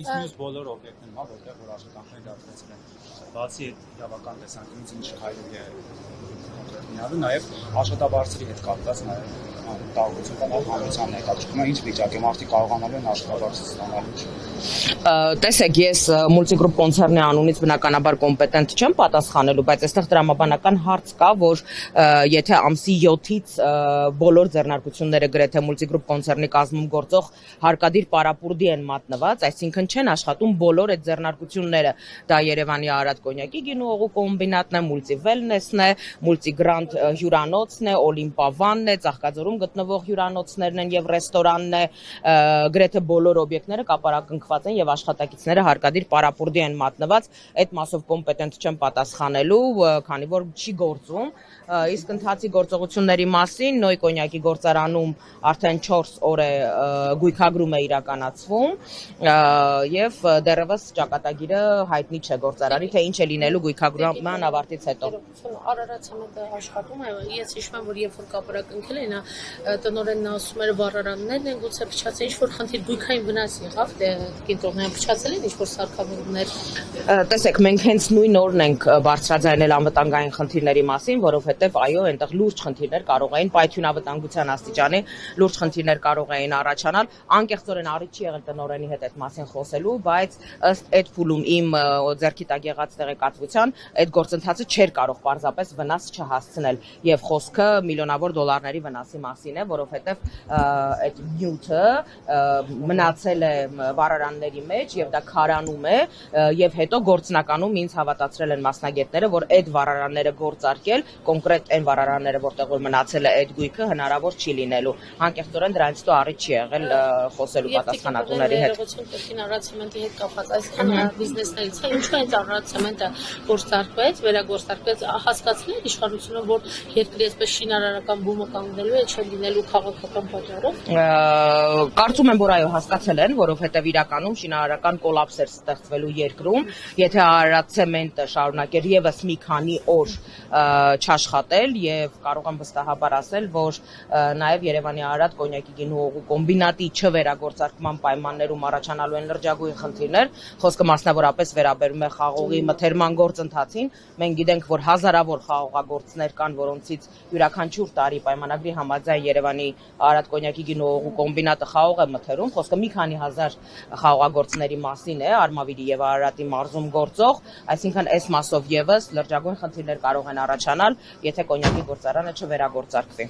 Իսկ մյուս բոլոր օբյեկտներն ա, որտեղ որ աշխատանքներ դարձրեցել են, բացի իրավական տեսանկյունից ինչ քայլեր է կոնկրետ նաև աշխատաբարձերի հետ կապված տարբերություն կա հանրության ներկայացումը, ինչ վիճակի մարդիկ կարողանալու են աշխատաբարձ ստանալու։ Տեսեք, ես մուլտիգրուպ կոնցեռնի անունից բնականաբար կոմպետենտ չեմ պատասխանելու, բայց այստեղ տրամաբանական հարց կա, որ եթե ամսի 7-ից բոլոր ձեռնարկությունները գրեթե մուլտիգրուպ կոնցեռնի կազմում գործող հարկադիր պարապուրդի են մատնված, այսինքն չեն աշխատում բոլոր այդ ձեռնարկությունները, դա Երևանի Արարատ կոնյակի գինուղու կոմբինատն է, մուլտիվելնեսն է, մուլտիգրանդ հյուրանոցն է, Օլիմպավանն է, Ծաղկաձորում գտնվող հյուրանոցներն են եւ ռեստորանն է, գրեթե բոլոր օբյեկտները կապարակնքված են եւ աշխատակիցները հարկադիր պարապուրդի են մատնված, այդ մասով կոմպետենտ չեմ պատասխանելու, քանի որ չի գործում, իսկ ընթացի գործողությունների մասին Նոյ կոնյակի գործարանում արդեն 4 օր է գույքագրում է իրականացվում եւ դեռևս ճակատագիրը հայտնի չէ գործարանի, թե ինչ է լինելու գույքագրման ավարտից հետո։ Արարատ ցեմենտը աշխատում է, ես հիշում եմ, որ երբ որ կապարակնքել էին, տնօրենն ասում էր վառարաններն են գուցե փչացել, ինչ որ խնդիր գույքային վնաս եղավ, դե կենտրոնները փչացել են, ինչ որ սարքավորումներ։ Տեսեք, մենք հենց նույն օրն ենք բարձրաձայնել անվտանգային խնդիրների մասին, որովհետեւ այո, այնտեղ լուրջ խնդիրներ կարող էին պայթյունավտանգության աստիճանի լուրջ խնդիրներ կարող էին առաջանալ, անկեղծորեն առիթ չի եղել տնօրենի հետ այդ մասին խոսելու, բայց ըստ այդ փուլում իմ ձեռքի տակ եղած տեղեկատվության այդ գործընթացը չէր կարող պարզապես վնաս չհասցնել եւ խոսքը միլիոնավոր դոլարների վնասի մասին է, որովհետեւ այդ նյութը մնացել է վառարանների մեջ եւ դա քարանում է եւ հետո գործնականում ինձ հավատացրել են մասնագետները, որ այդ վառարանները գործարկել, կոնկրետ այն վառարանները, որտեղ որ մնացել է այդ գույքը, հնարավոր չի լինելու։ Անկեղծորեն դրանից հետո առիթ չի եղել խոսելու պատասխանատուների հետ։ Արարատ ցեմենտի հետ կապված այսքան բիզնեսներից է, ինչու է Արարատ ցեմենտը գործարկվեց, վերագործարկվեց, հասկացել եք իշխանությունը, որ երկրի այսպես շինարարական բումը կանգնելու է, չէ լինելու քաղաքական պատճառով։ Կարծում եմ, որ այո, հասկացել են, որովհետև իրականում շինարարական կոլապս էր ստեղծվելու երկրում, եթե Արարատ ցեմենտը շարունակեր եւս մի քանի օր չաշխատել եւ կարող եմ վստահաբար ասել, որ նաեւ Երևանի Արարատ կոնյակի գինուղու կոմբինատի չվերագործարկման պայմաններում առաջանալու են լրջագույն խնդիրներ, խոսքը մասնավորապես վերաբերում է խաղողի մթերման գործընթացին, մենք գիտենք, որ հազարավոր խաղողագործներ կան, որոնցից յուրաքանչյուր տարի պայմանագրի համաձայն Երևանի Արարատ կոնյակի գինուղու կոմբինատը խաղող է մթերում, խոսքը մի քանի հազար խաղողագործների մասին է, Արմավիրի եւ Արարատի մարզում գործող, այսինքն այս մասով եւս լրջագույն խնդիրներ կարող են առաջանալ, եթե կոնյակի գործարանը չվերագործարկվի։